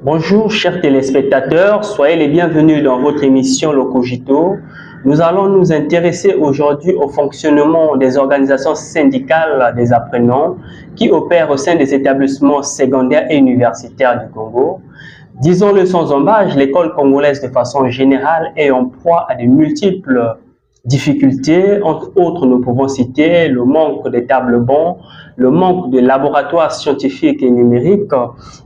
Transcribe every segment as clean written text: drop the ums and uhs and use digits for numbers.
Bonjour chers téléspectateurs, soyez les bienvenus dans votre émission Locogito. Nous allons nous intéresser aujourd'hui au fonctionnement des organisations syndicales des apprenants qui opèrent au sein des établissements secondaires et universitaires du Congo. Disons-le sans embâche, l'école congolaise de façon générale est en proie à de multiples difficultés. Entre autres, nous pouvons citer le manque de tables bancs, le manque de laboratoires scientifiques et numériques.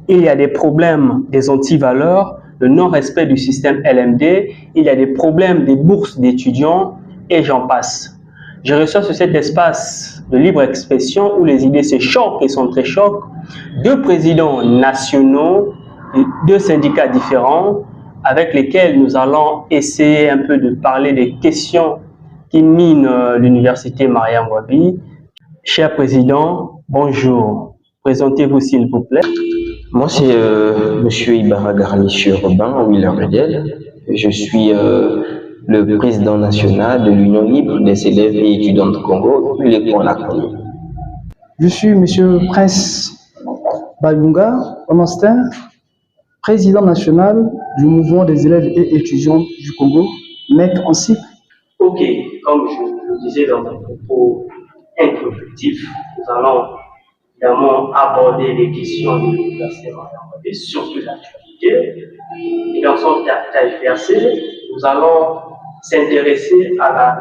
Il y a des problèmes des antivaleurs, le non-respect du système LMD, il y a des problèmes des bourses d'étudiants et j'en passe. Je reçois sur cet espace de libre expression où les idées se choquent et s'entrechoquent, deux présidents nationaux, deux syndicats différents avec lesquels nous allons essayer un peu de parler des questions qui minent l'université Mariam Wabi. Cher président, bonjour. Présentez-vous s'il vous plaît. Moi, c'est Monsieur Ibarra Garnier Robin, Willer Redel. Je suis le président national de l'Union libre des élèves et étudiants de Congo, l'école acronyme. Je suis Monsieur Prince Balunga Onostin, président national du mouvement des élèves et étudiants du Congo, MEC en cycle. Ok, comme je le disais dans mon propos introductif, nous allons évidemment aborder les questions de l'université et surtout l'actualité. Et dans son versé, nous allons s'intéresser à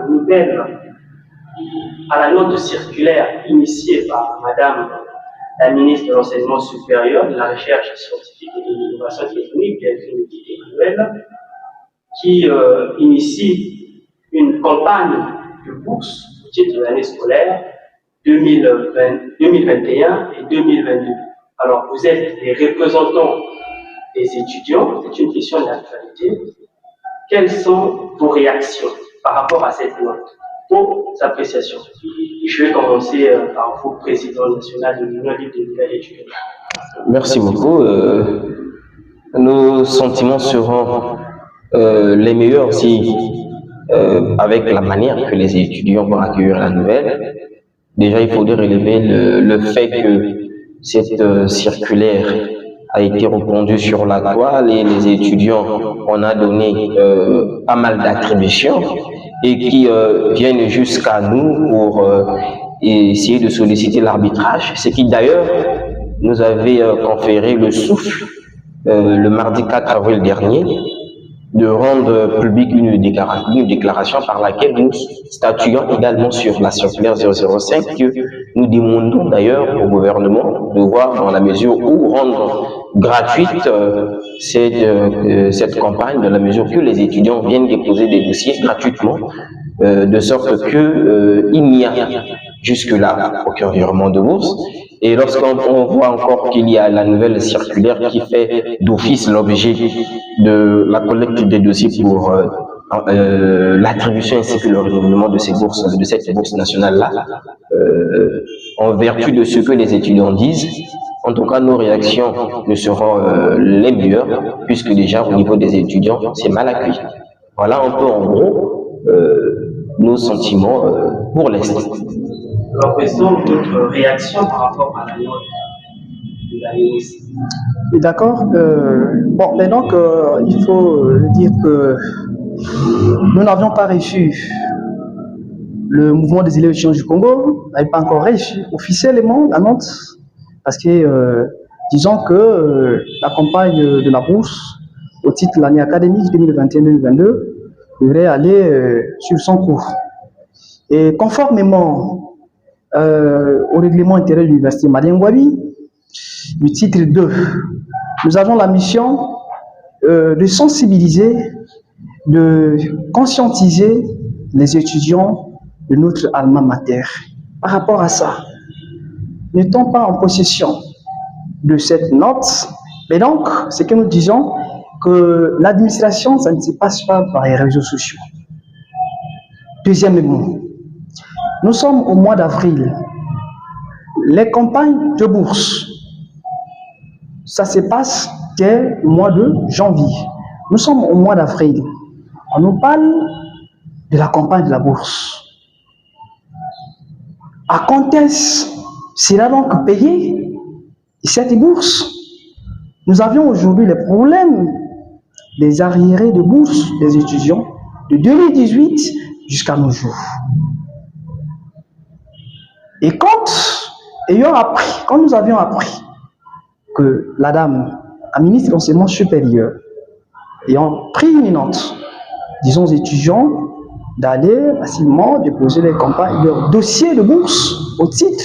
la note circulaire initiée par Madame la ministre de l'Enseignement supérieur, de la Recherche scientifique et de l'Innovation technique, Emmanuel, qui initie une campagne de bourse au titre de l'année scolaire 2021 et 2022. Alors, vous êtes les représentants des étudiants, c'est une question d'actualité. Quelles sont vos réactions par rapport à cette note, vos appréciations? Je vais commencer par vous, président national de l'Union libre des élèves et étudiants. Merci beaucoup. Nos sentiments seront les meilleurs si, avec la manière que les étudiants vont accueillir la nouvelle. Déjà, il faudrait relever le fait que cette circulaire a été répandue sur la toile et les étudiants on a donné pas mal d'attributions et qui viennent jusqu'à nous pour essayer de solliciter l'arbitrage, ce qui d'ailleurs nous avait conféré le souffle le mardi 4 avril dernier de rendre publique une déclaration par laquelle nous statuons également sur la circulaire 005 que nous demandons d'ailleurs au gouvernement de voir dans la mesure où rendre gratuite cette campagne, dans la mesure que les étudiants viennent déposer des dossiers gratuitement, de sorte qu'il n'y a jusque-là aucun virement de bourse. Et lorsqu'on voit encore qu'il y a la nouvelle circulaire qui fait d'office l'objet de la collecte des dossiers pour l'attribution ainsi que le renouvellement de ces bourses, de cette bourse nationale-là, en vertu de ce que les étudiants disent, en tout cas nos réactions ne seront les meilleures, puisque déjà au niveau des étudiants, c'est mal accueilli. Voilà un peu en gros nos sentiments pour l'instant. Alors, président, votre réaction par rapport à la note de la ministre? D'accord. Bon, mais donc, il faut dire que nous n'avions pas reçu, le mouvement des élèves étudiants du Congo n'avait pas encore reçu officiellement la note, parce que, disons que la campagne de la bourse au titre de l'année académique 2021-2022 devrait aller sur son cours. Et conformément au règlement intérieur de l'université Mariam Wabi, du titre 2, nous avons la mission de sensibiliser, de conscientiser les étudiants de notre alma mater. Par rapport à ça, n'étant pas en possession de cette note, mais donc, ce que nous disons, que l'administration, ça ne se passe pas par les réseaux sociaux. Deuxièmement, nous sommes au mois d'avril. Les campagnes de bourse, ça se passe dès le mois de janvier. Nous sommes au mois d'avril. On nous parle de la campagne de la bourse. À quand est-ce sera donc payé cette bourse? nous avions aujourd'hui les problèmes des arriérés de bourse des étudiants de 2018 jusqu'à nos jours. Et quand nous avions appris que la dame, la ministre de l'Enseignement supérieur, ayant pris une note, disons aux étudiants, d'aller massivement déposer leurs dossiers de bourse au titre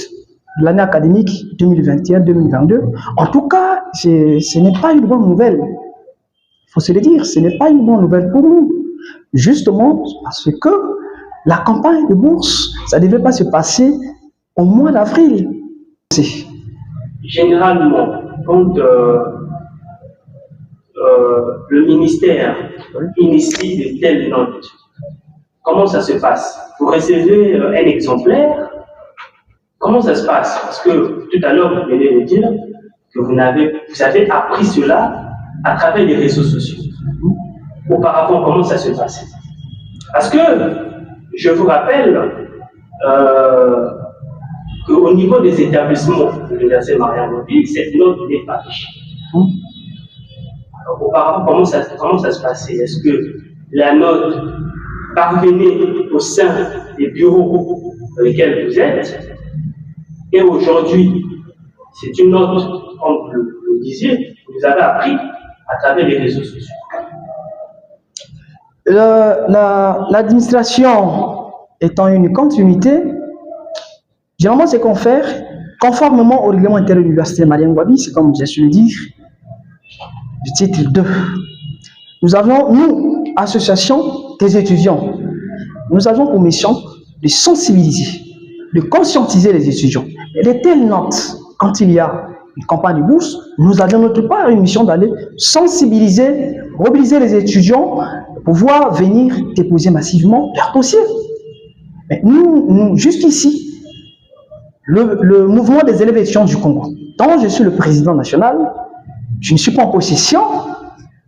de l'année académique 2021-2022. En tout cas, ce n'est pas une bonne nouvelle. Il faut se le dire, ce n'est pas une bonne nouvelle pour nous. Justement parce que la campagne de bourse, ça ne devait pas se passer au mois d'avril. Généralement, quand le ministère initie de telles notes, comment ça se passe? Vous recevez un exemplaire? Comment ça se passe? Parce que tout à l'heure, vous venez de dire que vous avez appris cela à travers les réseaux sociaux. Auparavant, comment ça se passait? Parce que je vous rappelle qu'au niveau des établissements de l'Université Mariano-Mobile, cette note n'est pas riche. Alors, auparavant, comment ça se passait? Est-ce que la note parvenait au sein des bureaux dans lesquels vous êtes? Et aujourd'hui, c'est une note, comme vous le disiez, que vous avez appris à travers les réseaux sociaux. L'administration étant une continuité, généralement ce qu'on fait, conformément au règlement intérieur de l'Université Mariano-Mobile, c'est comme j'ai su le dire, du titre 2. Nous avons, nous, association des étudiants, nous avons pour mission de sensibiliser, de conscientiser les étudiants. Et de telles notes, quand il y a une campagne de bourse, nous avons notre part une mission d'aller sensibiliser, mobiliser les étudiants pour pouvoir venir déposer massivement leur dossier. Mais nous jusqu'ici, le mouvement des élèves étudiants du Congo, dont je suis le président national, je ne suis pas en possession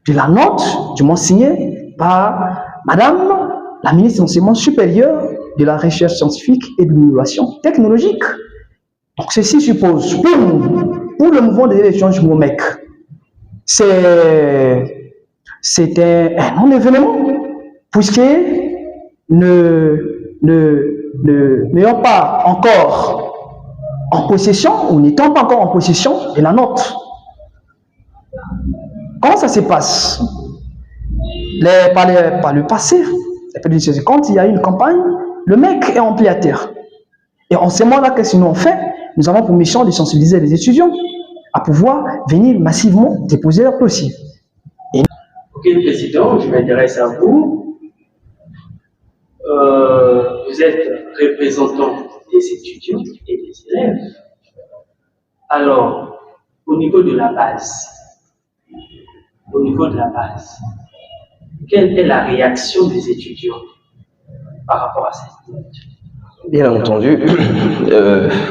de la note du mot signée par Madame la ministre de l'Enseignement supérieur, de la recherche scientifique et de l'innovation technologique. Donc ceci suppose, pour le mouvement des élèves étudiants du MOMEC, c'est un non-événement, puisque n'ayant pas encore en possession, ou n'étant pas encore en possession de la note. Comment ça se passe? Par le passé, quand il y a une campagne, le mec est ampliateur. Et en ce moment-là, qu'est-ce que nous on fait? Nous avons pour mission de sensibiliser les étudiants à pouvoir venir massivement déposer leur dossier. Ok, Président, je m'intéresse à vous. Vous êtes représentant des étudiants et des élèves. Alors, au niveau de la base, quelle est la réaction des étudiants par rapport à cette note? Bien entendu,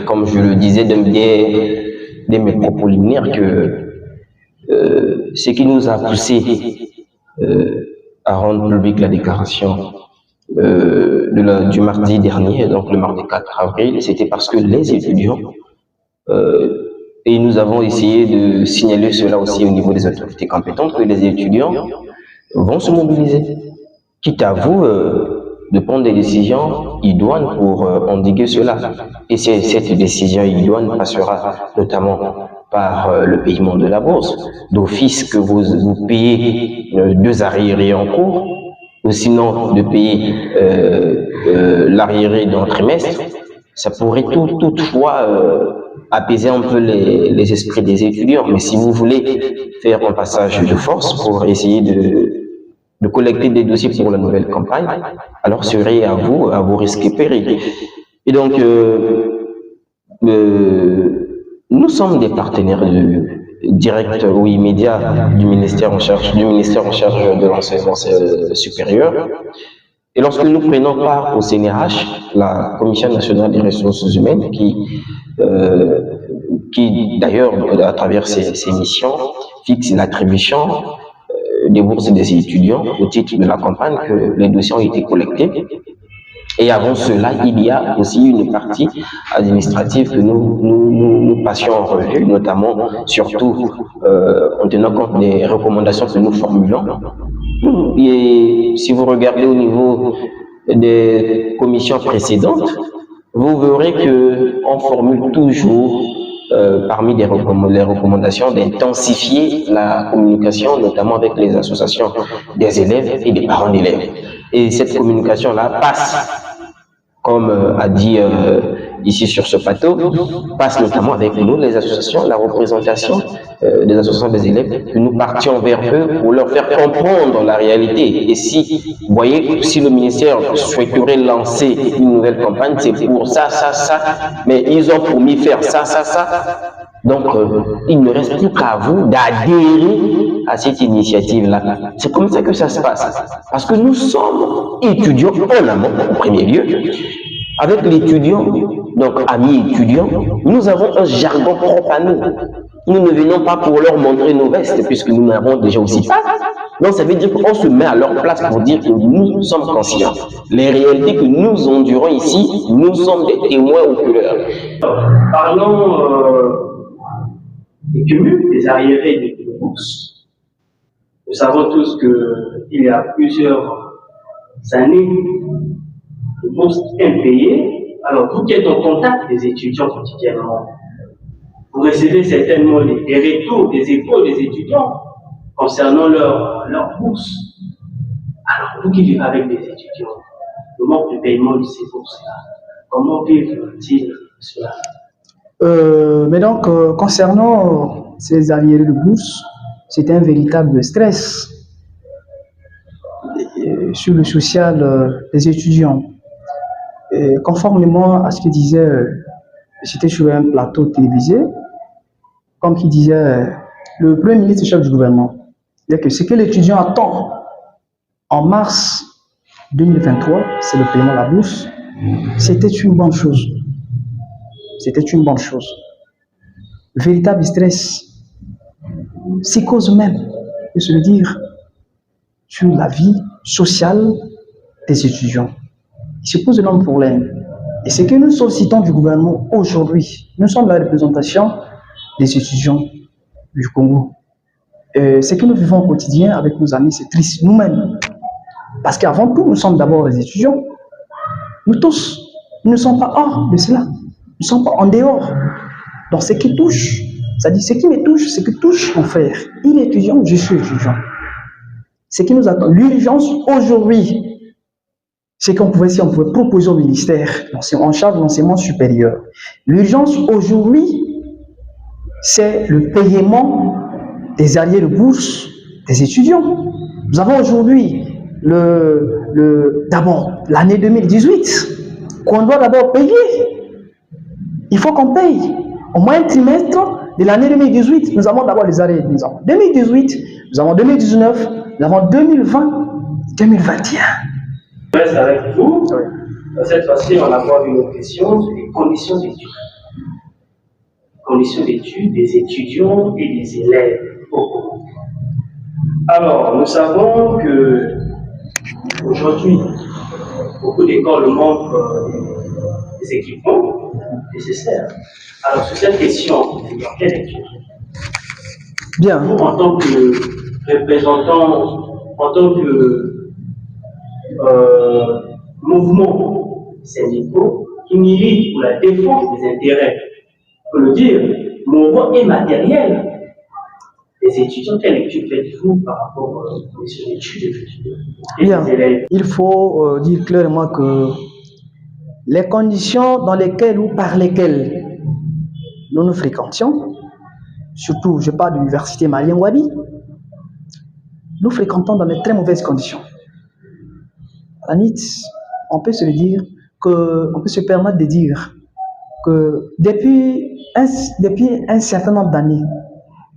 comme je le disais dès mes propos liminaires, que ce qui nous a poussé à rendre publique la déclaration du mardi dernier, donc le mardi 4 avril, c'était parce que les étudiants, et nous avons essayé de signaler cela aussi au niveau des autorités compétentes, que les étudiants vont se mobiliser, quitte à vous de prendre des décisions idoines pour endiguer cela. Et cette décision idoine passera notamment par le paiement de la bourse, d'office que vous payez 2 arriérés en cours, ou sinon de payer l'arriéré d'un trimestre. Ça pourrait toutefois apaiser un peu les esprits des étudiants. Mais si vous voulez faire un passage de force pour essayer de collecter des dossiers pour la nouvelle campagne, alors serait à vous risquer péril. Et donc, nous sommes des partenaires directs ou immédiats du ministère en charge de l'enseignement supérieur. Et lorsque nous prenons part au CNRH, la Commission nationale des ressources humaines, qui d'ailleurs, à travers ses missions, fixe l'attribution des bourses des étudiants au titre de la campagne, que les dossiers ont été collectés. Et avant cela, il y a aussi une partie administrative que nous passions en revue, notamment, surtout en tenant compte des recommandations que nous formulons. Et si vous regardez au niveau des commissions précédentes, vous verrez qu'on formule toujours parmi les recommandations d'intensifier la communication, notamment avec les associations des élèves et des parents d'élèves. Et cette communication-là passe, comme a dit ici sur ce plateau, passe notamment avec nous, les associations, la représentation des associations des élèves, que nous partions vers eux pour leur faire comprendre la réalité. Et si, vous voyez, si le ministère souhaiterait lancer une nouvelle campagne, c'est pour ça, mais ils ont promis faire ça. Donc, il ne reste plus qu'à vous d'adhérer à cette initiative-là. C'est comme ça que ça se passe. Parce que nous sommes étudiants en amont, au premier lieu. Avec l'étudiant, donc amis étudiants, nous avons un jargon propre à nous. Nous ne venons pas pour leur montrer nos vestes, puisque nous n'avons déjà aussi pas. Donc, ça veut dire qu'on se met à leur place pour dire que nous sommes conscients. Les réalités que nous endurons ici, nous sommes des témoins oculaires. Parlons des cumuls, des arriérés de bourse. Nous savons tous qu'il y a plusieurs années, les bourses impayées. Alors, vous qui êtes en contact des étudiants quotidiennement, vous recevez certainement des retours, des échos des étudiants concernant leur bourse. Alors, vous qui vivez avec des étudiants, le manque de paiement de ces bourses-là, comment vivent-ils cela? Mais donc, concernant ces arriérés de bourse, c'est un véritable stress sur le social des étudiants. Et conformément à ce qu'il disait, j'étais sur un plateau télévisé, comme il disait le Premier ministre chef du gouvernement, c'est que ce que l'étudiant attend en mars 2023, c'est le paiement de la bourse. C'était une bonne chose. C'était une bonne chose. Véritable stress, psychose même, de se le dire, sur la vie sociale des étudiants. Il se pose énorme problème. Et ce que nous sollicitons du gouvernement aujourd'hui, nous sommes la représentation des étudiants du Congo. Ce que nous vivons au quotidien avec nos amis, c'est triste nous-mêmes. Parce qu'avant tout, nous sommes d'abord les étudiants. Nous tous, nous ne sommes pas hors de cela. Nous ne sommes pas en dehors. Donc ce qui touche, c'est-à-dire ce qui me touche, ce qui touche mon frère. Il est étudiant, je suis étudiant. Ce qui nous attend, l'urgence aujourd'hui, c'est qu'on pouvait, si on pouvait proposer au ministère en charge de l'enseignement supérieur. L'urgence aujourd'hui, c'est le paiement des arriérés de bourse des étudiants. Nous avons aujourd'hui d'abord l'année 2018 qu'on doit d'abord payer. Il faut qu'on paye. Au moins un trimestre de l'année 2018, nous avons d'abord les arriérés. Nous avons 2018, nous avons 2019, nous avons 2020, 2021. Je reste avec vous. Cette fois-ci, on aborde une autre question sur les conditions d'études. Conditions d'études des étudiants et des élèves au Congo. Alors, nous savons que aujourd'hui, beaucoup d'écoles manquent des équipements nécessaires. Alors, sur cette question, quelle lecture? Bien. Vous, en tant que représentant, en tant que mouvement syndicaux qui milite pour la défense des intérêts, il faut le dire, moraux et matériels des étudiants, quelle lecture faites-vous par rapport aux conditions d'études des étudiants et Bien. des élèves? Il faut dire clairement que les conditions dans lesquelles ou par lesquelles nous fréquentions, surtout je parle de l'université Malien Wabi, nous fréquentons dans de très mauvaises conditions. À NITS, on peut se dire on peut se permettre de dire que depuis un certain nombre d'années,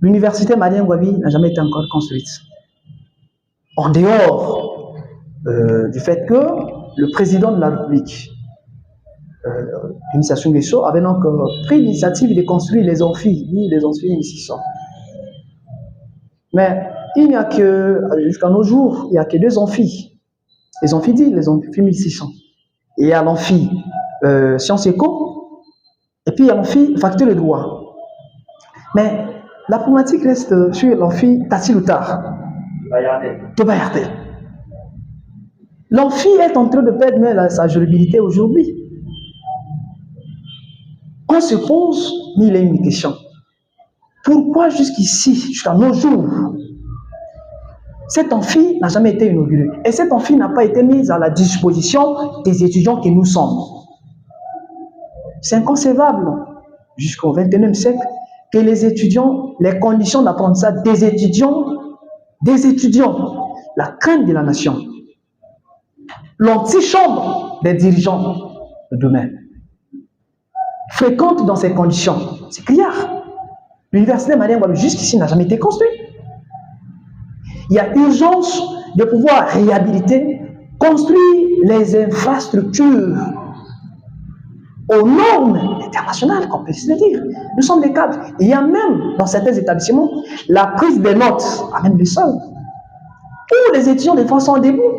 l'université Malien Wabi n'a jamais été encore construite. En dehors du fait que le président de la République, l'initiation Guesso, avait donc pris l'initiative de construire les amphis, les amphis 1600. Mais il n'y a que, jusqu'à nos jours, il n'y a que deux amphis. Les amphis 10, les amphis 1600. et il y a l'amphi sciences éco, et puis il y a l'amphi faculté de droit. Mais la problématique reste sur l'amphi Tassi Loutard de Bayardel. L'amphi est en train de perdre sa jouabilité aujourd'hui. On se pose mille et une questions. Pourquoi jusqu'ici, jusqu'à nos jours, cet amphi n'a jamais été inauguré et cet amphi n'a pas été mis à la disposition des étudiants que nous sommes? C'est inconcevable jusqu'au XXIe siècle que les étudiants, les conditions d'apprentissage des étudiants, la crainte de la nation, l'antichambre des dirigeants de demain, fréquentent dans ces conditions. C'est clair. L'université Marien Ngouabi jusqu'ici n'a jamais été construite. Il y a urgence de pouvoir réhabiliter, construire les infrastructures aux normes internationales, qu'on peut se dire. Nous sommes des cadres. Il y a même, dans certains établissements, la prise des notes à même le sol. Où les étudiants, des fois, sont debout.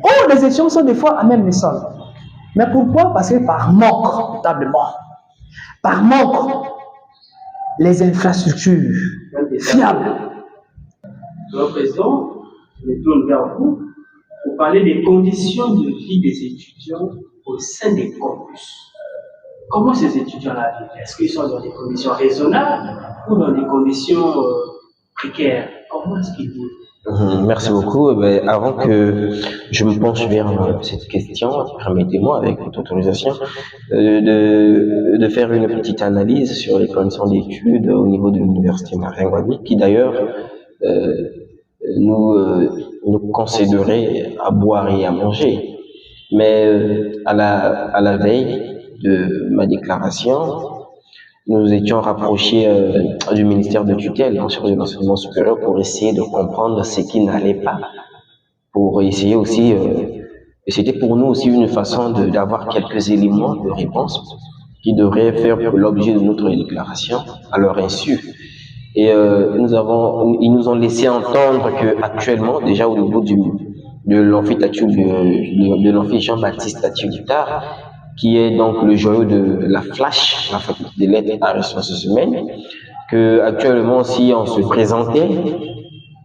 Où les étudiants sont des fois à même le sol. Mais pourquoi? Parce que par manque, notablement, par manque, les infrastructures fiables. Alors, Président, je me tourne vers vous pour parler des conditions de vie des étudiants au sein des campus. Comment ces étudiants-là vivent? Est-ce qu'ils sont dans des conditions raisonnables ou dans des conditions précaires? Comment est-ce qu'ils vivent? Merci beaucoup. Avant que je me penche vers cette question, permettez-moi, avec votre autorisation, de faire une petite analyse sur les conditions d'études au niveau de l'université Marien Ngouabi, qui d'ailleurs nous concéderait à boire et à manger. Mais à la veille de ma déclaration, nous étions rapprochés du ministère de tutelle en charge de l'enseignement supérieur pour essayer de comprendre ce qui n'allait pas, pour essayer aussi, et c'était pour nous aussi une façon d'avoir quelques éléments de réponse qui devraient faire l'objet de notre déclaration à leur insu. Et ils nous ont laissé entendre que actuellement, déjà au niveau de l'amphi Jean-Baptiste Tati Loutard, qui est donc le joyau de la Flash, la faculté des lettres et ressources humaines, que actuellement, si on se présentait,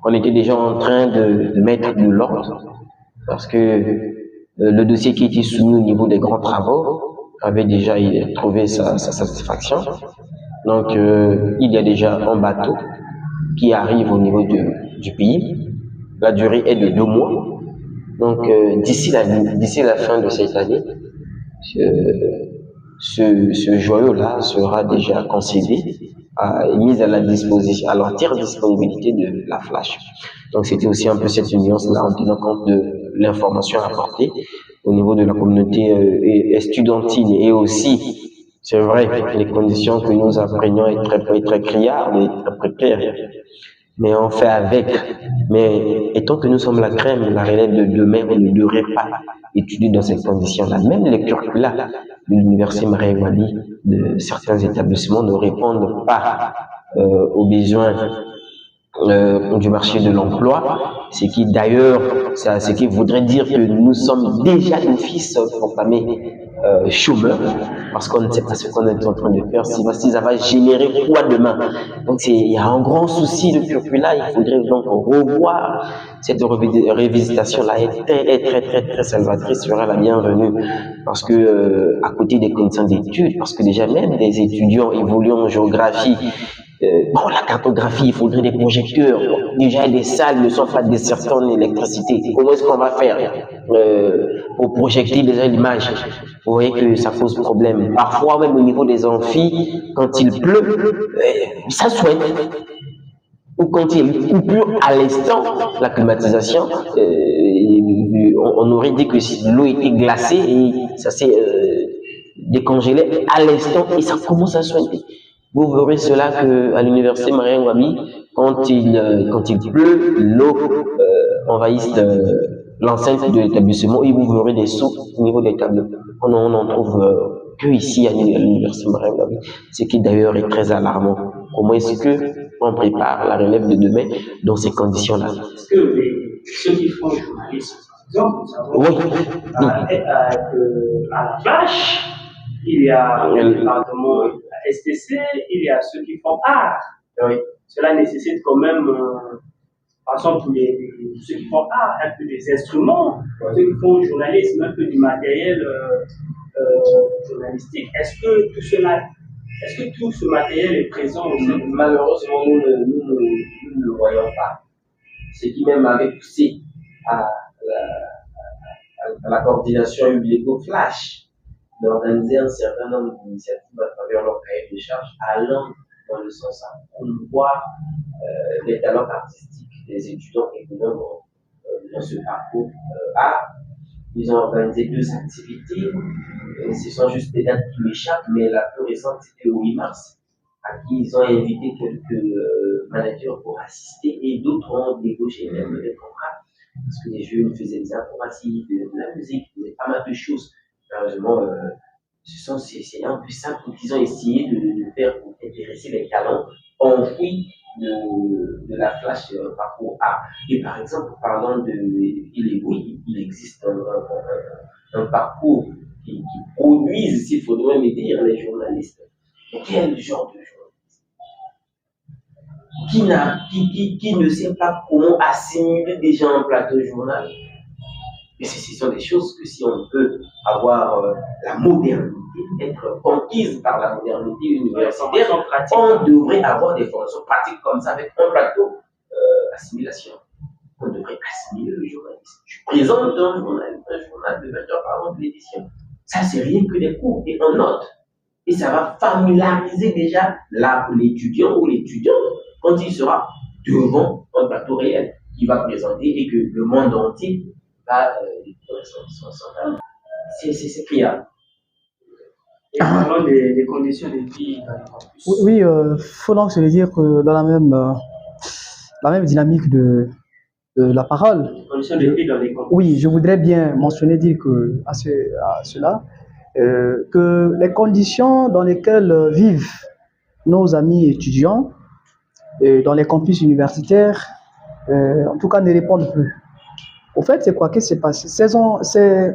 on était déjà en train de mettre de l'ordre, parce que le dossier qui était soumis au niveau des grands travaux avait déjà trouvé sa satisfaction. Donc, il y a déjà un bateau qui arrive au niveau du pays. La durée est de 2 mois. Donc, d'ici la fin de cette année, ce joyau-là sera déjà concédé, mis à l'entière disponibilité de la Flash. Donc, c'était aussi un peu cette nuance-là en tenant compte de l'information apportée au niveau de la communauté estudiantine et aussi, c'est vrai, les conditions que nous apprenions est très criardes et très précaires. Mais on fait avec. Mais étant que nous sommes la crème, la relève de demain, on ne devrait pas étudier dans ces conditions-là. Même les curricula de l'université Marien Ngouabi, de certains établissements, ne répondent pas aux besoins du marché de l'emploi, ce qui d'ailleurs, ce qui voudrait dire que nous sommes déjà une fils proclamés chômeurs, parce qu'on ne sait pas ce qu'on est en train de faire, si ça va générer quoi demain. Donc il y a un grand souci de curricula, il faudrait donc revoir cette révisitation-là, est très salvatrice, sera la bienvenue, parce que à côté des conditions d'études, parce que déjà même des étudiants évoluant en géographie, la cartographie, il faudrait des projecteurs. Déjà, les salles ne sont pas desservies en électricité. Comment est-ce qu'on va faire pour projeter déjà l'image? Vous voyez que ça pose problème. Parfois, même au niveau des amphis, quand il pleut, ça souhaite. Ou quand il y a une coupure à l'instant, la climatisation, on aurait dit que si l'eau était glacée et ça s'est décongelé à l'instant et ça commence à soigner. Vous verrez cela qu'à l'université Marien Ngouabi, quand il pleut, l'eau envahit l'enceinte de l'établissement et vous verrez des sauts au niveau des tables. On n'en trouve que ici à l'université Marien Ngouabi, ce qui d'ailleurs est très alarmant. Comment est-ce qu'on prépare la relève de demain dans ces conditions-là? Est-ce que ceux qui font le journalisme exemple, nous avons Oui. à la Flash, il y a le département STC, il y a ceux qui font art. Oui. Cela nécessite quand même, par exemple, ceux qui font art, un peu des instruments, ceux qui font journalisme, un peu du matériel journalistique. Est-ce que tout ce matériel est présent au sein de... Malheureusement, nous ne le voyons pas. Ce qui même avait poussé à la coordination Ubiego Flash d'organiser un certain nombre d'initiatives à travers leur cahier de charges allant dans le sens à promouvoir les talents artistiques des étudiants et dans ce parcours art. Ils ont organisé 2 activités. Ce sont juste des dates qui m'échappent, mais la plus récente, c'était le 8 mars, à qui ils ont invité quelques managers pour assister et d'autres ont débauché même des contrats parce que les jeunes faisaient des informatiques, de la musique, ils faisaient pas mal de choses. Malheureusement, c'est un peu simple qu'ils ont essayé de faire pour intéresser les talents enfouis de la flash parcours A. Et par exemple, parlant il existe un parcours qui produise, s'il faudrait me dire, les journalistes. Quel genre de journaliste qui ne sait pas comment assimiler déjà un plateau journal? Et ce sont des choses que si on peut avoir la modernité, être conquise par la modernité universitaire, on devrait avoir des formations pratiques comme ça avec un plateau assimilation. On devrait assimiler le journaliste. Je présente un journal de 20 heures par an de l'édition. Ça, c'est rien que des cours et on note. Et ça va familiariser déjà l'étudiant ou l'étudiante quand il sera devant un plateau réel qui va présenter et que le monde entier va c'est criable. Et parlons des conditions de vie dans le campus. Oui, faut donc se le dire que dans la même dynamique de la parole. Les conditions de vie dans les campus. Oui, je voudrais bien mentionner, dire que à cela, que les conditions dans lesquelles vivent nos amis étudiants dans les campus universitaires, en tout cas, ne répondent plus. Au fait, c'est quoi? Qu'est-ce qui s'est passé?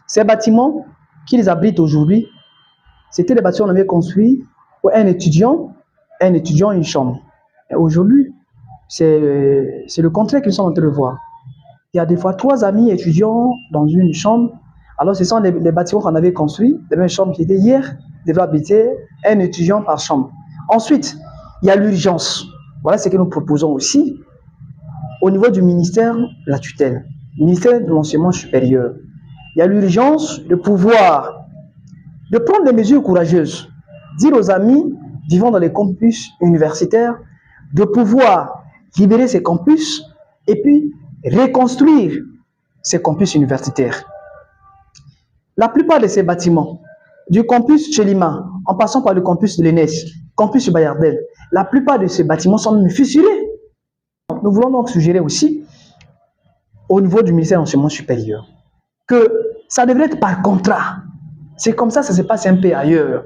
Ces bâtiments qu'ils abritent aujourd'hui, c'était des bâtiments qu'on avait construits pour un étudiant, une chambre. Et aujourd'hui, c'est le contraire qu'ils sont en train de voir. Il y a des fois 3 amis étudiants dans une chambre. Alors, ce sont les bâtiments qu'on avait construits, les mêmes chambres qui étaient hier, devaient habiter un étudiant par chambre. Ensuite, il y a l'urgence. Voilà ce que nous proposons aussi au niveau du ministère de la tutelle, ministère de l'enseignement supérieur. Il y a l'urgence de pouvoir, de prendre des mesures courageuses, dire aux amis vivant dans les campus universitaires de pouvoir libérer ces campus et puis reconstruire ces campus universitaires. La plupart de ces bâtiments, du campus Chelima, en passant par le campus de l'ENES, campus Bayardel, la plupart de ces bâtiments sont fissurés. Nous voulons donc suggérer aussi, au niveau du ministère de l'enseignement supérieur, que ça devrait être par contrat. C'est comme ça se passe un peu ailleurs.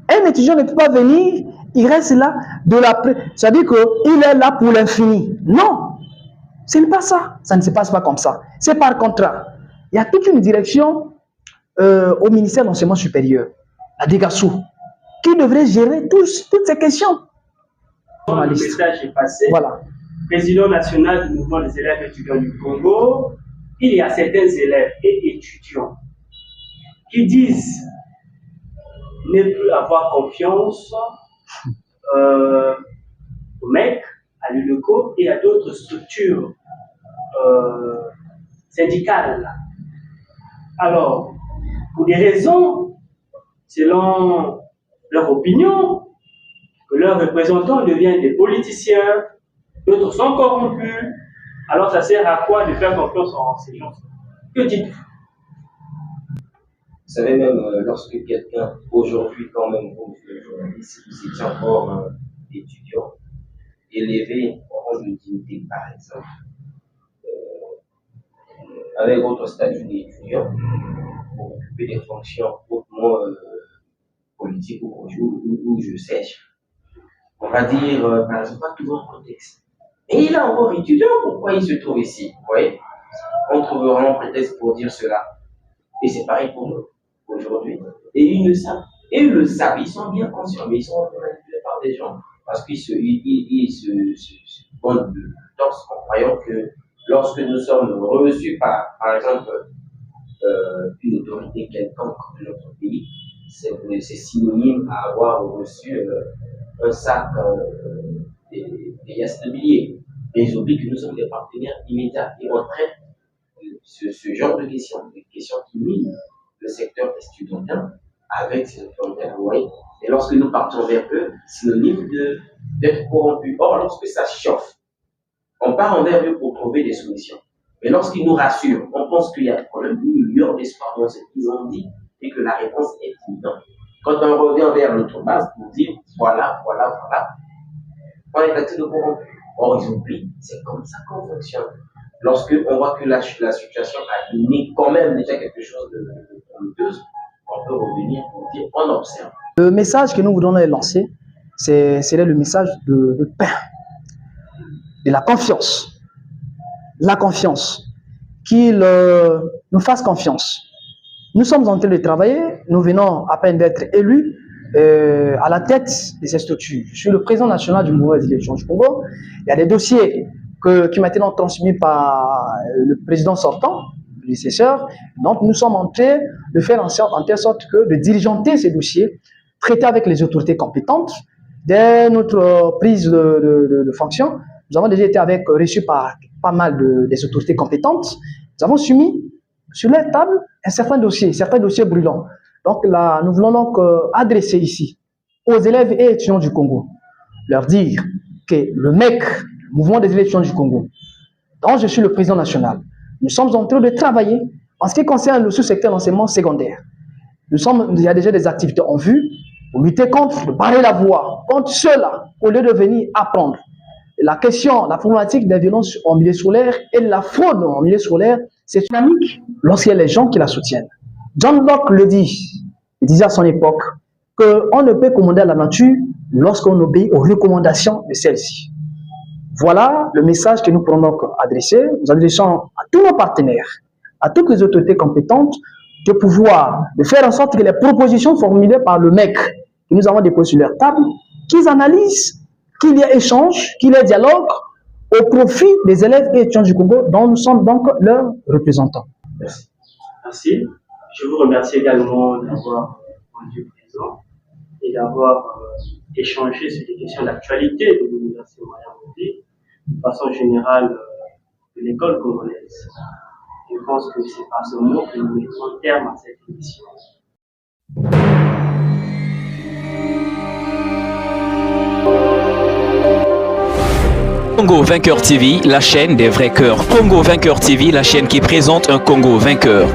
Un étudiant ne peut pas venir, il reste là, ça veut dire qu'il est là pour l'infini. Non, ce n'est pas ça. Ça ne se passe pas comme ça. C'est par contrat. Il y a toute une direction au ministère de l'enseignement supérieur, la DEGASSO, qui devrait gérer toutes ces questions. Le message est passé. Voilà. Président national du mouvement des élèves étudiants du Congo, il y a certains élèves et étudiants qui disent ne plus avoir confiance au MEC, à l'ULECO et à d'autres structures syndicales. Alors, pour des raisons, selon leur opinion, que leurs représentants deviennent des politiciens, d'autres sont corrompus, alors ça sert à quoi de faire confiance en ces gens? Que dites-vous? Vous savez, même lorsque quelqu'un, aujourd'hui quand même, vous, le journaliste, vous étiez encore étudiant, élevé au rang de dignité, par exemple, avec votre statut d'étudiant, pour occuper des fonctions hautement politiques ou je sais, on va dire, par exemple, pas toujours en contexte. Et il est encore étudiant, pourquoi il se trouve ici? Vous voyez? on trouvera un prétexte pour dire cela. Et c'est pareil pour nous aujourd'hui. Et ils le savent. Et ils le savent, ils sont bien conscients, mais ils sont manipulés par des gens parce qu'ils se vendent le torse en croyant que lorsque nous sommes reçus par exemple, une autorité quelconque de notre pays, c'est synonyme à avoir reçu un sac des pièces de billets. Mais ils oublient que nous sommes des partenaires immédiats et on traite ce genre de questions, des questions qui minent le secteur estudiantin avec ces autorités envoyées. Et lorsque nous partons vers eux, synonyme d'être corrompus. Or, lorsque ça chauffe, on part envers eux pour trouver des solutions. Mais lorsqu'ils nous rassurent, on pense qu'il y a un problème, une lueur d'espoir dans ce qu'ils ont dit et que la réponse est imminente. Quand on revient vers notre base pour dire voilà, on est actif de corrompus. Or, ils oublient, c'est comme ça qu'on fonctionne. Lorsque on voit que la situation a mis quand même déjà quelque chose de prometteuse, on peut revenir pour dire on observe. Le message que nous voudrons lancer, c'est le message de paix, de la confiance. La confiance. Qu'ils nous fassent confiance. Nous sommes en train de travailler, nous venons à peine d'être élus à la tête de ces structures. Je suis le président national du mouvement des élections du Congo. Il y a des dossiers qui m'ont été transmis par le président sortant, le prédécesseur. Donc nous sommes en train de faire en telle sorte que de diligenter ces dossiers, traiter avec les autorités compétentes. Dès notre prise de fonction, nous avons déjà été reçus par pas mal des autorités compétentes. Nous avons soumis sur leur table certains dossiers brûlants. Donc là, nous voulons donc adresser ici aux élèves et étudiants du Congo, leur dire que le MEC, le mouvement des élections du Congo, dont je suis le président national, nous sommes en train de travailler en ce qui concerne le sous-secteur d'enseignement secondaire. Il y a déjà des activités en vue pour lutter contre, barrer la voie contre ceux-là, au lieu de venir apprendre. La problématique des violences en milieu scolaire et de la fraude en milieu scolaire, c'est dynamique lorsqu'il y a les gens qui la soutiennent. John Locke le dit, il disait à son époque qu'on ne peut commander à la nature lorsqu'on obéit aux recommandations de celle-ci. Voilà le message que nous pourrons donc adresser. Nous adressons à tous nos partenaires, à toutes les autorités compétentes, de faire en sorte que les propositions formulées par le MEC que nous avons déposées sur leur table, qu'ils analysent, qu'il y ait échange, qu'il y ait dialogue au profit des élèves et étudiants du Congo dont nous sommes donc leurs représentants. Merci. Merci. Je vous remercie également d'avoir rendu présent et d'avoir échangé sur des questions d'actualité de l'Université Moyen-Monté, de façon générale de l'école congolaise. Je pense que c'est par ce mot que nous mettons terme à cette émission. Congo Vainqueur TV, la chaîne des vrais cœurs. Congo Vainqueur TV, la chaîne qui présente un Congo vainqueur.